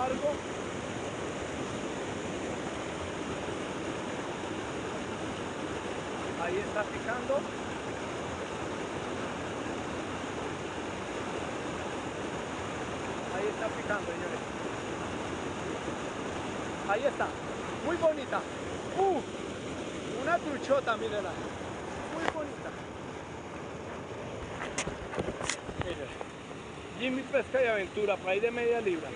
largo. Ahí está picando. Ahí está picando, señores. Ahí está. Muy bonita. Una truchota, mírenla. Muy bonita. Miren. Jimmy Pesca y Aventura, por ahí de media libra.